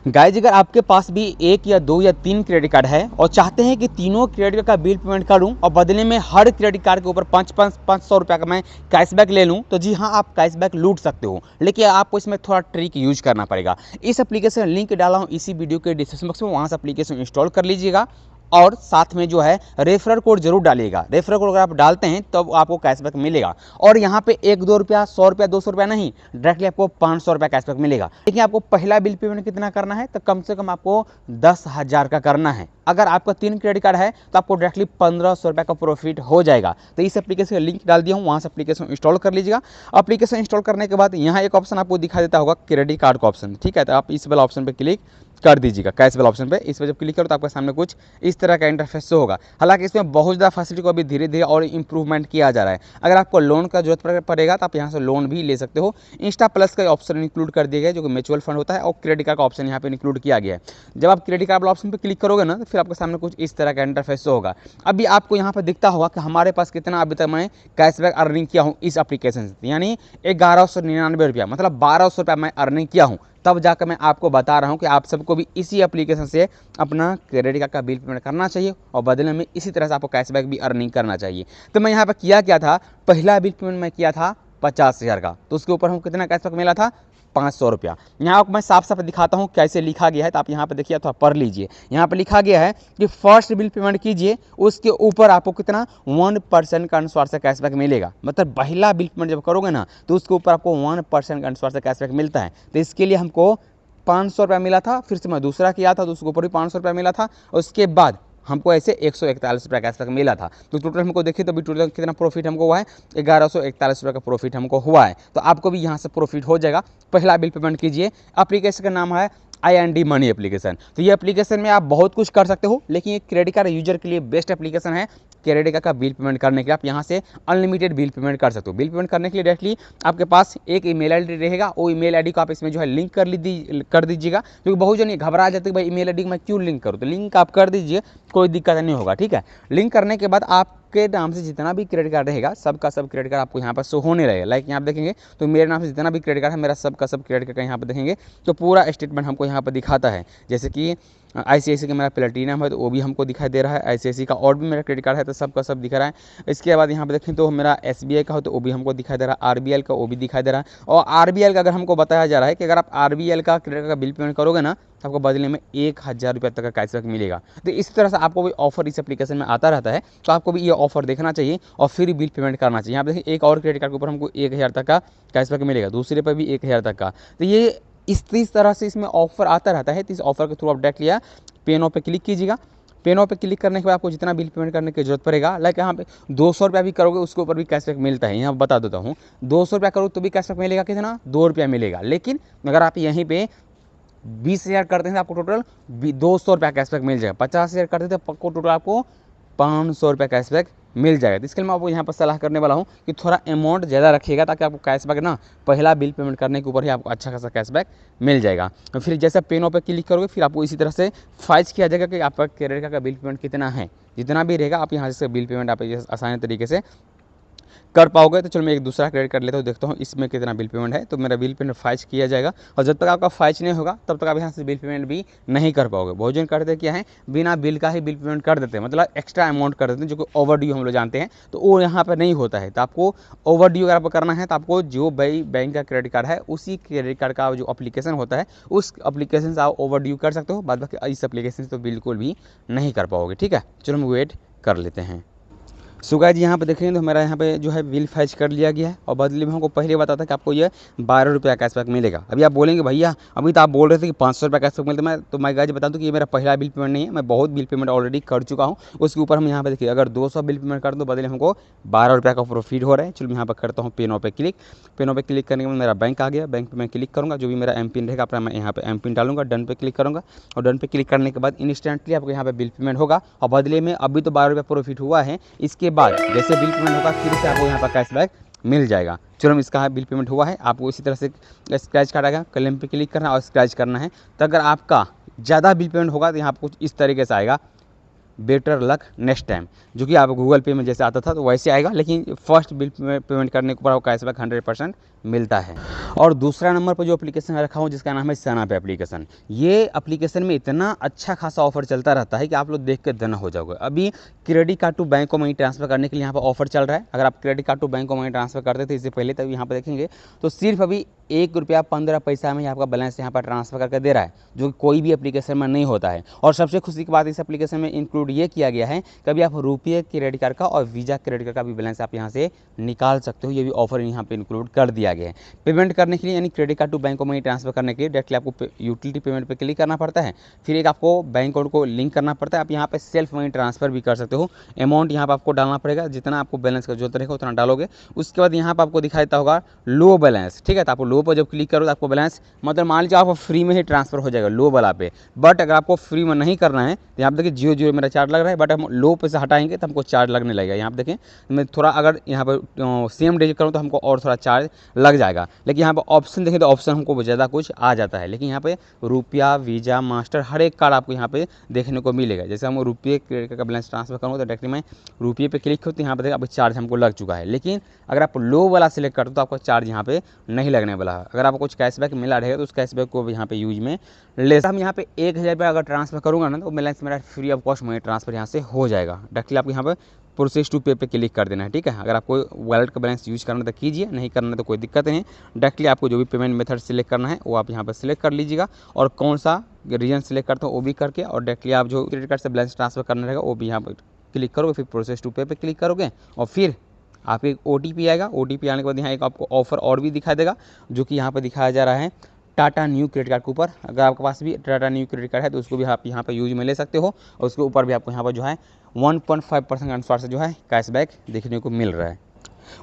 Guys अगर आपके पास भी एक या दो या तीन क्रेडिट कार्ड है और चाहते हैं कि तीनों क्रेडिट कार्ड का बिल पेमेंट करूं और बदले में हर क्रेडिट कार्ड के ऊपर 500 रुपये का मैं कैशबैक ले लूं, तो जी हाँ, आप कैशबैक लूट सकते हो, लेकिन आपको इसमें थोड़ा ट्रिक यूज करना पड़ेगा। इस एप्लीकेशन लिंक डाला हूं इसी वीडियो के डिस्क्रिप्शन बॉक्स में, वहां से एप्लीकेशन इंस्टॉल कर लीजिएगा और साथ में जो है रेफरल कोड जरूर डालिएगा। रेफरल कोड अगर आप डालते हैं तब आपको कैशबैक मिलेगा। और यहाँ पे 1-2 रुपया, 100 रुपया, 200 रुपया नहीं, डायरेक्टली आपको 500 रुपया कैशबैक मिलेगा। लेकिन आपको पहला बिल पेमेंट कितना करना है, तो कम से कम आपको 10,000 का करना है। अगर आपका 3 क्रेडिट कार्ड है तो आपको डायरेक्टली 1500 रुपये का प्रॉफिट हो जाएगा। तो इस एप्लीकेशन का लिंक डाल दिया हूँ, वहाँ से एप्लीकेशन इंस्टॉल कर लीजिएगा। एप्लीकेशन इंस्टॉल करने के बाद यहाँ एक ऑप्शन आपको दिखा देता होगा क्रेडिट कार्ड का ऑप्शन, ठीक है। तो आप इस वाला ऑप्शन पर क्लिक कर दीजिएगा, कैश वाला ऑप्शन पे। इस पर जब क्लिक करो तो आपके सामने कुछ इस तरह का इंटरफेस होगा। हालांकि इसमें बहुत ज़्यादा फैसिलिटी को अभी धीरे धीरे और इंप्रूवमेंट किया जा रहा है। अगर आपको लोन का जरूरत पड़ेगा तो आप यहाँ से लोन भी ले सकते हो। इंस्टा प्लस का ऑप्शन इंक्लूड कर दिया गया है, जो कि म्यूचुअल फंड होता है, और क्रेडिट कार्ड का ऑप्शन यहाँ पे इंक्लूड किया गया है। जब आप क्रेडिट कार्ड वाला ऑप्शन पर क्लिक करोगे ना, तो फिर आपके सामने कुछ इस तरह का इंटरफेस होगा। अभी आपको यहाँ पर दिखता होगा कि हमारे पास कितना अभी तक मैं कैशबैक अर्निंग किया हूँ इस एप्लीकेशन से, यानी 1199 रुपया, मतलब 1200 रुपया मैं अर्निंग किया हूँ। तब जाकर मैं आपको बता रहा हूं कि आप सबको भी इसी एप्लीकेशन से अपना क्रेडिट कार्ड का बिल पेमेंट करना चाहिए और बदले में इसी तरह से आपको कैशबैक भी अर्निंग करना चाहिए। तो मैं यहाँ पर किया क्या था, पहला बिल पेमेंट मैं किया था 50,000 का, तो उसके ऊपर हमको कितना कैशबैक मिला था, 500 रुपया। यहाँ मैं साफ साफ दिखाता हूँ कैसे लिखा गया है, तो आप यहाँ पे देखिए, तो पढ़ लीजिए। यहाँ पे लिखा गया है कि फर्स्ट बिल पेमेंट कीजिए, उसके ऊपर आपको कितना 1% का अनुसार से कैशबैक मिलेगा। मतलब पहला बिल पेमेंट जब करोगे ना, तो उसके ऊपर आपको 1% का अनुसार से कैशबैक मिलता है। तो इसके लिए हमको 500 रुपया मिला था, फिर से मैं दूसरा किया था तो उसके ऊपर भी 500 रुपया मिला था, उसके बाद हमको ऐसे 141 रुपया कैशबैक मिला था। तो टोटल हमको देखिए तो अभी टोटल कितना प्रॉफिट हमको हुआ है, 1141 रुपये का प्रॉफिट हमको हुआ है। तो आपको भी यहाँ से प्रॉफिट हो जाएगा। पहला बिल पेमेंट कीजिए। एप्लीकेशन का नाम है I&D मनी एप्लीकेशन। तो ये एप्लीकेशन में आप बहुत कुछ कर सकते हो, लेकिन ये क्रेडिट कार्ड यूजर के लिए बेस्ट एप्लीकेशन है। क्रेडिट कार्ड का बिल पेमेंट करने के लिए आप यहाँ से अनलिमिटेड बिल पेमेंट कर सकते हो। बिल पेमेंट करने के लिए डायरेक्टली आपके पास एक ईमेल आईडी रहेगा, वो ईमेल आईडी को आप इसमें जो है लिंक कर दीजिएगा, क्योंकि बहुत जन घबरा जाते हैं भाई ईमेल आईडी मैं क्यों लिंक करूँ। तो लिंक आप कर दीजिए, कोई दिक्कत नहीं होगा, ठीक है। लिंक करने के बाद आपके नाम से जितना भी क्रेडिट कार्ड रहेगा, सबका सब क्रेडिट कार्ड आपको यहाँ पर शो होने रहेगा। लाइक यहाँ पर देखेंगे तो मेरे नाम से जितना भी क्रेडिट कार्ड है, मेरा सबका सब क्रेडिट कार्ड यहाँ पर देखेंगे तो पूरा स्टेटमेंट हमको यहाँ पर दिखाता है। जैसे कि ICICI का मेरा प्लेटिनम है तो वो भी हमको दिखाई दे रहा है, ICICI का और भी मेरा क्रेडिट कार्ड है तो सबका सब दिखा रहा है। इसके बाद यहाँ पे देखें तो मेरा SBI का हो तो वो भी हमको दिखाई दे रहा है, RBL का वो भी दिखाई दे रहा है। और RBL का अगर हमको बताया जा रहा है कि अगर आप RBL का क्रेडिट कार्ड का बिल पेमेंट करोगे ना, तो आपको बदले में 1000 रुपये तक का कैशबैक मिलेगा। तो इस तरह से आपको भी ऑफर इस एप्लीकेशन में आता रहता है, तो आपको भी ये ऑफर देखना चाहिए और फिर बिल पेमेंट करना चाहिए। यहाँ पे देखिए एक और क्रेडिट कार्ड के ऊपर हमको 1000 तक का कैशबैक मिलेगा, दूसरे पर भी 1000 तक का। तो ये इस तरह से इसमें ऑफर आता रहता है। तो इस ऑफर के थ्रू आप डायरेक्ट लिया पेनो पे क्लिक कीजिएगा। पेनो पे क्लिक करने के बाद आपको जितना बिल पेमेंट करने की जरूरत पड़ेगा, लाइक यहाँ पे 200 रुपया भी करोगे उसके ऊपर भी कैशबैक मिलता है। यहाँ बता देता हूँ, 200 रुपया करो तो भी कैशबैक मिलेगा, कितना 2 रुपया मिलेगा। लेकिन अगर आप यहीं पे 20,000 करते हैं तो आपको टोटल 200 रुपया कैशबैक मिल जाएगा। 50,000 करते हैं तो टोटल आपको 500 रुपया कैशबैक मिल जाएगा। तो इसके लिए मैं आपको यहाँ पर सलाह करने वाला हूँ कि थोड़ा अमाउंट ज़्यादा रखिएगा, ताकि आपको कैशबैक ना पहला बिल पेमेंट करने के ऊपर ही आपको अच्छा खासा कैशबैक मिल जाएगा। तो फिर जैसे पेनों पे क्लिक करोगे फिर आपको इसी तरह से फाइज किया जाएगा कि आपका क्रेडिट कार्ड का बिल पेमेंट कितना है। जितना भी रहेगा आप यहाँ से बिल पेमेंट आप आसानी तरीके से कर पाओगे। तो चलो मैं एक दूसरा क्रेडिट कार्ड लेता हूँ, देखता हूँ इसमें कितना बिल पेमेंट है। तो मेरा बिल पेमेंट फाइज किया जाएगा, और जब तक आपका फाइज नहीं होगा तब तक आप यहाँ से बिल पेमेंट भी नहीं कर पाओगे। बहुत जन करते क्या है, बिना बिल का ही बिल पेमेंट कर देते हैं, मतलब एक्स्ट्रा अमाउंट कर देते हैं, जो कि ओवर ड्यू हम लोग जानते हैं। तो वो यहाँ पर नहीं होता है। तो आपको ओवर ड्यू अगर आपको करना है तो आपको जो बैंक का क्रेडिट कार्ड है उसी क्रेडिट कार्ड का जो एप्लीकेशन होता है उस एप्लीकेशन से आप ओवर ड्यू कर सकते हो। बाद बाकी इस एप्लीकेशन से तो बिल्कुल भी नहीं कर पाओगे, ठीक है। चलो हम वेट कर लेते हैं। सो गाइस यहाँ पे देखेंगे तो हमारा यहाँ पे जो है बिल फैच कर लिया गया है, और बदले में हमको पहले बताता कि आपको ये 12 रुपया कैशबैक मिलेगा। अभी आप बोलेंगे भैया अभी तो आप बोल रहे थे कि 500 रुपया कैशबैक मिलता है। तो मैं गाइस बता दूँ कि ये मेरा पहला बिल पेमेंट नहीं है, मैं बहुत बिल पेमेंट ऑलरेडी कर चुका हूँ। उसके ऊपर हम यहाँ पे देखिए अगर 200 बिल पेमेंट कर दो बदले हमको 12 रुपया का प्रॉफिट हो रहा है। चलो मैं यहाँ पर करता हूँ पेनों पर क्लिक। पेनों पर क्लिक करने के बाद मेरा बैंक आ गया, बैंक पर मैं क्लिक करूँगा, जो भी मेरा एम पिन रहेगा अपना मैं यहाँ पे एम पिन डालूंगा, डन पे क्लिक करूँगा। और डन पे क्लिक करने के बाद इंस्टेंटली आपको यहाँ पे बिल पेमेंट होगा, और बदले में अभी तो 12 रुपया प्रॉफिट हुआ है, इसके बाद जैसे बिल पेमेंट होगा फिर से आपको यहाँ पर कैशबैक मिल जाएगा। चलो हम इसका बिल पेमेंट हुआ है, आपको इसी तरह से स्क्रैच कार्ड आएगा, क्लेम पे क्लिक करना और स्क्रैच करना है। तो अगर आपका ज़्यादा बिल पेमेंट होगा तो यहाँ पर कुछ इस तरीके से आएगा, बेटर लक नेक्स्ट टाइम, जो कि आप गूगल पे में जैसे आता था तो वैसे आएगा, लेकिन फर्स्ट बिल पेमेंट करने के ऊपर आपको कैशबैक 100% मिलता है। और दूसरा नंबर पर जो एप्लीकेशन मैं रखा हूँ जिसका नाम है सनअप एप्लीकेशन। ये एप्लीकेशन में इतना अच्छा खासा ऑफर चलता रहता है कि आप लोग देख के धन्य हो जाओगे। अभी क्रेडिट कार्ड टू बैंक को मनी ट्रांसफर करने के लिए यहाँ पर ऑफर चल रहा है। अगर आप क्रेडिट कार्ड टू बैंक को मनी ट्रांसफर करते थे इससे पहले, तब यहाँ पर देखेंगे तो सिर्फ अभी ₹1.15 में आपका बैलेंस यहाँ पर ट्रांसफर करके दे रहा है, जो कि कोई भी एप्लीकेशन में नहीं होता है। और सबसे खुशी की बात इस एप्लीकेशन में इंक्लूड ये किया गया है, कभी आप रुपये क्रेडिट कार्ड का और वीज़ा क्रेडिट कार्ड का भी बैलेंस आप यहाँ से निकाल सकते हो। ये भी ऑफर यहाँ पे इंक्लूड कर दिया गया है। पेमेंट करने के लिए यानी क्रेडिट कार्ड टू बैंक को मनी ट्रांसफर करने के लिए डायरेक्टली आपको यूटिलिटी पेमेंट पे क्लिक करना पड़ता है, फिर एक आपको बैंक अकाउंट को लिंक करना पड़ता है। आप यहाँ पे सेल्फ मनी ट्रांसफर भी कर सकते हो। अमाउंट यहाँ पर आपको डालना पड़ेगा, जितना आपको बैलेंस का जरूरत रहेगा उतना डालोगे। उसके बाद यहाँ पर आपको दिखाई देता होगा लो बैलेंस, ठीक है। तो आपको लो पर जब क्लिक करो तो आपको बैलेंस, मतलब मान लीजिए आपको फ्री में ही ट्रांसफर हो जाएगा लो वाला पे। बट अगर आपको फ्री में नहीं करना है तो यहाँ पे देखिए 0 मेरा चार्ज लग रहा है, बट हम लो पे से हटाएंगे तो हमको चार्ज लगने लगेगा। यहाँ पे देखें मैं थोड़ा अगर यहाँ पर सेम डे करूँ तो हमको और थोड़ा चार्ज लग जाएगा, लेकिन यहाँ पर ऑप्शन देखें तो ऑप्शन हमको ज़्यादा कुछ आ जाता है। लेकिन यहाँ पे रुपया, वीज़ा, मास्टर हर एक कार्ड आपको यहाँ पे देखने को मिलेगा। जैसे हम रुपये क्रेडिट कार्ड का बैलेंस ट्रांसफर करूँगा तो डायरेक्टली मैं रुपये पे क्लिक होती है, यहाँ पे देखिए अब चार्ज हमको लग चुका है। लेकिन अगर आप लो वाला सिलेक्ट करते हो तो आपका चार्ज यहाँ पे नहीं लगने वाला है। अगर आपको कुछ कैशबैक मिला रहेगा तो उस कैशबैक को भी यहाँ पे यूज में ले। हम यहाँ पे 1000 रुपये अगर ट्रांसफर करूँगा ना तो बैलेंस मेरा free of cost money transfer यहाँ से हो जाएगा। डायरेक्टली आपको यहाँ पे प्रोसेस टू पे पे क्लिक कर देना है, ठीक है। अगर आपको वॉलेट का बैलेंस यूज करना तो कीजिए, नहीं करना तो कोई दिक्कत नहीं। डायरेक्टली आपको जो भी पेमेंट मेथड सिलेक्ट करना है वो आप यहाँ पर सिलेक्ट कर लीजिएगा, और कौन सा रीजन सिलेक्ट करते हो वो भी करके, और डायरेक्टली आप जो क्रेडिट कार्ड से बैलेंस ट्रांसफर करना रहेगा वो भी यहाँ पर क्लिक करोगे, फिर प्रोसेस टू पे पे क्लिक करोगे और फिर आपको एक OTP आएगा। OTP आने के बाद यहाँ एक आपको ऑफर और भी दिखाई देगा, जो कि यहाँ पर दिखाया जा रहा है टाटा न्यू क्रेडिट कार्ड के ऊपर। अगर आपके पास भी टाटा न्यू क्रेडिट कार्ड है तो उसको भी आप यहाँ पे यूज में ले सकते हो, और उसके ऊपर भी आपको यहाँ पर जो है 1.5% के अनुसार से जो है कैशबैक देखने को मिल रहा है।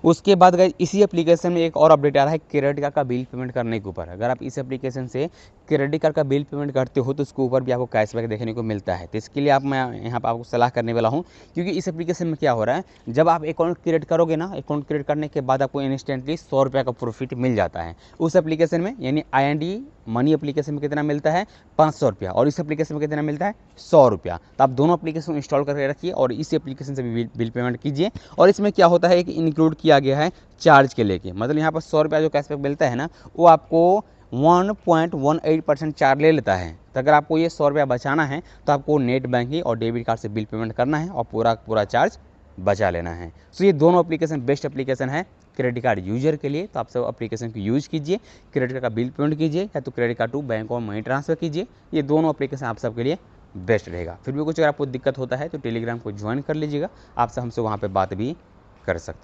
उसके बाद गाइस इसी एप्लीकेशन में एक और अपडेट आ रहा है क्रेडिट कार्ड का बिल पेमेंट करने के ऊपर। अगर आप इस एप्लीकेशन से क्रेडिट कार्ड का बिल पेमेंट करते हो तो उसके ऊपर भी आपको कैशबैक देखने को मिलता है। तो इसके लिए मैं यहाँ पर आपको सलाह करने वाला हूँ, क्योंकि इस एप्लीकेशन में क्या हो रहा है, जब आप अकाउंट क्रिएट करोगे ना, अकाउंट क्रिएट करने के बाद आपको इंस्टेंटली 100 रुपये का प्रॉफिट मिल जाता है उस एप्लीकेशन में। यानी IND मनी एप्लीकेशन में कितना मिलता है 500 रुपया, और इस एप्लीकेशन में कितना मिलता है 100 रुपया। तो आप दोनों एप्लीकेशन इंस्टॉल करके रखिए और इस एप्लीकेशन से भी बिल पेमेंट कीजिए। और इसमें क्या होता है कि इंक्लूड किया गया है चार्ज के लेके, मतलब यहाँ पर 100 रुपया जो कैशबैक मिलता है ना वो आपको 1.18% चार्ज ले लेता है। तो अगर आपको ये 100 रुपया बचाना है तो आपको नेट बैंकिंग और डेबिट कार्ड से बिल पेमेंट करना है और पूरा चार्ज बचा लेना है। तो ये दोनों एप्लीकेशन बेस्ट एप्लीकेशन है क्रेडिट कार्ड यूजर के लिए। तो आप सब एप्लीकेशन को यूज कीजिए, क्रेडिट कार्ड का बिल पेमेंट कीजिए या तो क्रेडिट कार्ड टू बैंक और मनी ट्रांसफर कीजिए। ये दोनों एप्लीकेशन आप सबके लिए बेस्ट रहेगा। फिर भी कुछ अगर आपको दिक्कत होता है तो टेलीग्राम को ज्वाइन कर लीजिएगा, आपसे हमसे वहाँ पर बात भी कर सकते हैं।